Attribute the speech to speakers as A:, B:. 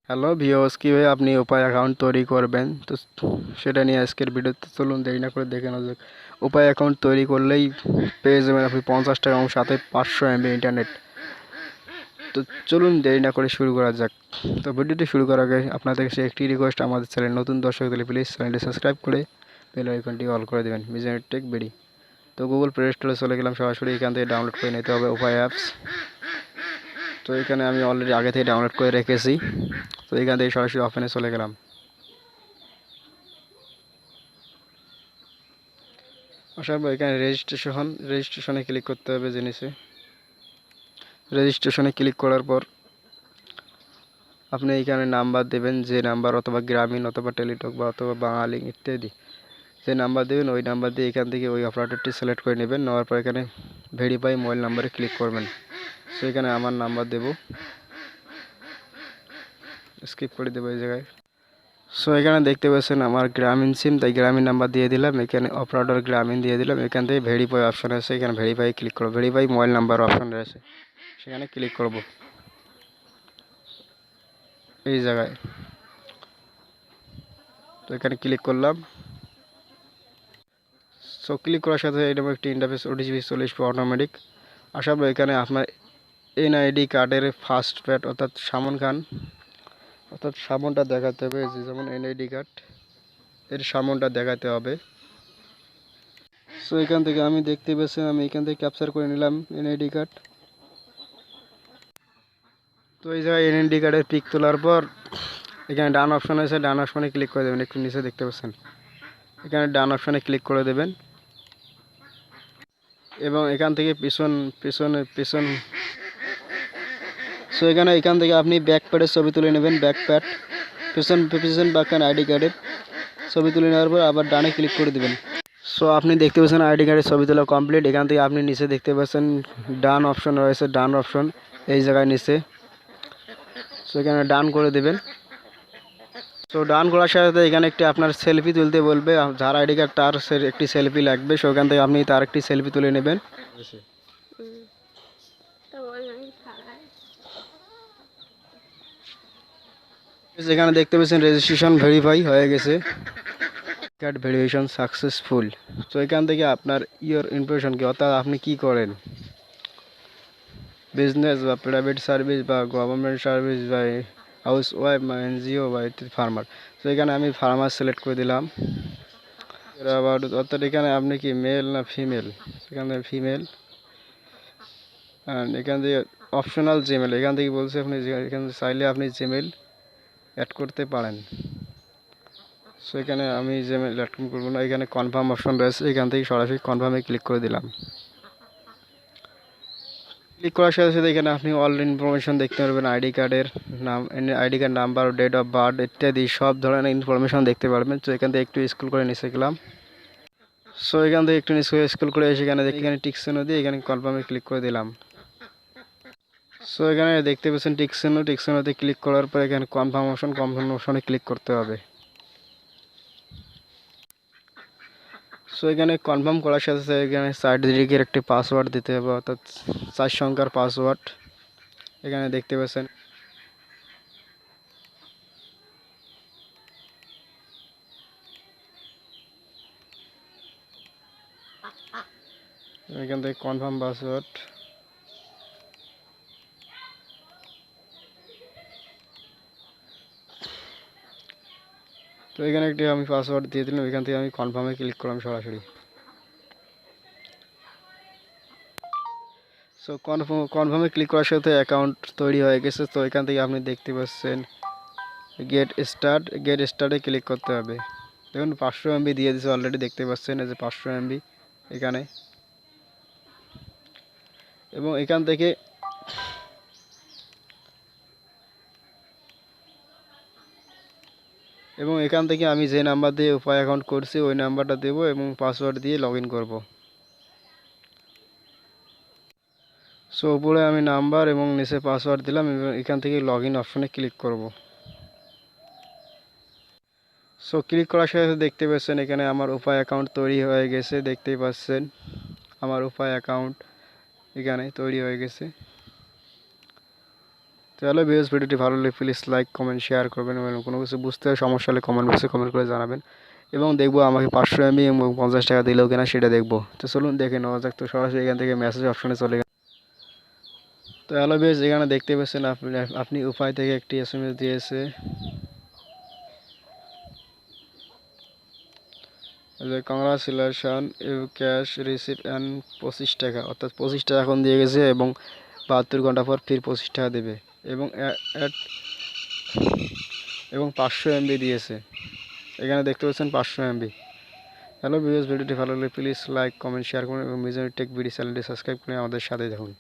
A: Hello viewers, কিভাবে আপনি উপায় অ্যাকাউন্ট তৈরি করবেন তো সেটা নিয়ে আজকের ভিডিওতে চলুন দেরি না করে দেখে নেওয়া যাক। উপায় অ্যাকাউন্ট তৈরি করলেই পেয়ে যাবেন আপনি 50 টাকা এবং সাথে 500 MB ইন্টারনেট। তো চলুন দেরি না করে শুরু করা যাক। তো ভিডিওটি শুরু করার আগে আপনাদের কাছে একটি রিকোয়েস্ট, আমাদের চ্যানেল নতুন দর্শক হলে প্লিজ চ্যানেলটি সাবস্ক্রাইব করে বেল আইকনটি অল করে দেবেন। Mizanur tech BD. তো গুগল প্লে স্টোরে চলে গেলাম, সরাসরি এখান থেকে ডাউনলোড করে নিতে হবে উপায় অ্যাপস। তো এখানে আমি অলরেডি আগে থেকে ডাউনলোড করে রেখেছি। তো এখান থেকে সরাসরি ওপেনে চলে গেলাম। আসার পর এখানে রেজিস্ট্রেশনে ক্লিক করতে হবে। রেজিস্ট্রেশনে ক্লিক করার পর আপনি এখানে নাম্বার দেবেন, যে নাম্বার অথবা গ্রামীণ অথবা টেলিটক বা অথবা বাঙালি ইত্যাদি যে নাম্বার দেবেন ওই নাম্বার দিয়ে এখান থেকে ওই অপারেটরটি সিলেক্ট করে নেবেন। নেওয়ার পর এখানে ভেরিফাই মোবাইল নাম্বারে ক্লিক করবেন। সো এখানে আমার নাম্বার দেব, স্কিপ করে দেবো এই জায়গায়। সো এখানে দেখতে পাচ্ছেন আমার গ্রামীণ সিম, তাই গ্রামীণ নাম্বার দিয়ে দিলাম। এখানে অপারেটর গ্রামীণ দিয়ে দিলাম। এখান থেকে ভেরিফাই অপশন আছে, এখানে ভেরিফাই ক্লিক করব। ভেরিফাই মোবাইল নাম্বার অপশন রয়েছে, সেখানে ক্লিক করব এই জায়গায়। তো এখানে ক্লিক করলাম। সো ক্লিক করার সাথে এরকম একটি ইন্টারফেস ওটিপি চলে আসবে অটোমেটিক। আসার পর এখানে আপনার এনআইডি কার্ডের ফার্স্ট প্যাড অর্থাৎ সামনটা দেখাতে হবে। যেমন এনআইডি কার্ড এর সামনটা দেখাতে হবে। সো এখান থেকে আমি দেখতে পাচ্ছেন আমি এখান থেকে ক্যাপচার করে নিলাম এনআইডি কার্ড। তো এই জায়গায় এনআইডি কার্ডের পিক তোলার পর এখানে ডান অপশন আছে, ডান অপশনে ক্লিক করে দেবেন। একটু নিচে দেখতে পাচ্ছেন, এখানে ডান অপশনে ক্লিক করে দেবেন এবং এখান থেকে পিছন সো এখান থেকে আপনি ব্যাক প্যাডের ছবি তুলে নেবেন। ব্যাক প্যাড পিছন বাঁকান আইডি কার্ডের ছবি তুলে নেওয়ার পর আবার ডানে ক্লিক করে দেবেন। সো আপনি দেখতে পাচ্ছেন আইডি কার্ডের ছবি তোলা কমপ্লিট। এখান থেকে আপনি নিচে দেখতে পাচ্ছেন ডান অপশন রয়েছে, ডান অপশন এই জায়গায় নিচে। সো এখানে ডান করে দেবেন। সো ডান করার সাথে এখানে একটি আপনার সেলফি তুলতে বলবে, যার আইডি কার্ড তার একটি সেলফি লাগবে। সো এখান থেকে আপনি তার একটি সেলফি তুলে নেবেন। এখানে দেখতে পাচ্ছেন রেজিস্ট্রেশন ভেরিফাই হয়ে গেছে, কার্ড ভেরিফিকেশন সাকসেসফুল। তো এখান থেকে আপনার ইয়োর ইনফরমেশন কি, অর্থাৎ আপনি কি করেন, বিজনেস বা প্রাইভেট সার্ভিস বা গভর্নমেন্ট সার্ভিস বা হাউস ওয়াইফ বা এনজিও বা ফার্মার। তো এখানে আমি ফার্মার সিলেক্ট করে দিলাম। আবার অর্থাৎ এখানে আপনি কি মেল না ফিমেল, এখানে ফিমেল। অ্যান্ড এখান থেকে অপশনাল জিমেল, এখান থেকে বলছে আপনি এখানে চাইলে আপনি জিমেল অ্যাড করতে পারেন। সো এখানে আমি জিমেল অ্যাড করবো না, এখানে কনফার্ম অপশন রয়েছে, এখান থেকে সরাসরি কনফার্মে ক্লিক করে দিলাম। ক্লিক করার সাথে সাথে এখানে আপনি অল ইনফরমেশন দেখতে পারবেন, আইডি কার্ডের নাম, ID card number, date of birth ইত্যাদি সব ধরনের ইনফরমেশন দেখতে পারবেন। তো এখান থেকে একটু স্ক্রল করে নিচে গেলাম। সো এখান থেকে একটু নিচে স্ক্রল করে এসে এখানে টিকসেন দিয়ে এখানে কনফার্মে ক্লিক করে দিলাম। সো এখানে দেখতে পাচ্ছেন টিকসেনোতে ক্লিক করার পর এখানে কনফার্ম অপশনে ক্লিক করতে হবে। সো এখানে কনফার্ম করার সাথে সাথে এখানে 4 ডিজিটের একটি পাসওয়ার্ড দিতে হবে, অর্থাৎ 4 সংখ্যার পাসওয়ার্ড এখানে দেখতে পাচ্ছেন। এখান থেকে কনফার্ম পাসওয়ার্ড, তো এখানে একটি আমি পাসওয়ার্ড দিয়ে দিলাম। এখান থেকে আমি কনফার্মে ক্লিক করলাম সরাসরি। সো কনফার্মে ক্লিক করার সাথে অ্যাকাউন্ট তৈরি হয়ে গেছে। তো এখান থেকে আপনি দেখতে পাচ্ছেন গেট স্টার্টে ক্লিক করতে হবে। দেখুন 500 MB দিয়ে দিয়েছে অলরেডি, দেখতে পাচ্ছেন এই যে 500 MB এখানে। এবং এখান থেকে আমি যে নাম্বার দিয়ে উপায় অ্যাকাউন্ট করছি ওই নাম্বারটা দেব এবং পাসওয়ার্ড দিয়ে লগ ইন করবো। সো উপরে আমি নাম্বার এবং নিচে পাসওয়ার্ড দিলাম এবং এখান থেকে লগ ইন অপশনে ক্লিক করব। সো ক্লিক করার সাথে দেখতে পাচ্ছেন এখানে আমার উপায় অ্যাকাউন্ট তৈরি হয়ে গেছে। দেখতেই পাচ্ছেন আমার উপায় অ্যাকাউন্ট এখানে তৈরি হয়ে গেছে। তো হ্যালো ভিউয়ার্স, ভিডিওটি ভালো লাগলে প্লিজ লাইক কমেন্ট শেয়ার করবেন এবং কোনো কিছু বুঝতে সমস্যা হলে কমেন্ট বক্সে কমেন্ট করে জানাবেন এবং দেখবো আমাকে 500 এমবি এবং 50 টাকা দিলেও কিনা সেটা দেখবো। তো চলুন দেখে নেওয়া যাক। তো সরাসরি এখান থেকে মেসেজ অপশনে চলে গেল। তো হ্যালো ভিউয়ার্স, এখানে দেখতে পাচ্ছেন আপনি উপায় থেকে একটি এসএমএস দিয়েছে congratulation you cash receive and 25 টাকা, অর্থাৎ 25 টাকা এখন দিয়ে গেছে এবং 72 ঘন্টা পর ফির 25 টাকা দেবে এবং এবং 500 এমবি দিয়েছে। এখানে দেখতে পাচ্ছেন 500 এমবি। হ্যালো ভিউয়ার্স, ভিডিওটি ভালো লাগলে প্লিজ লাইক কমেন্ট শেয়ার করুন এবং মিজানুর টেক বিডি চ্যানেলটি সাবস্ক্রাইব করে আমাদের সাথে থাকুন।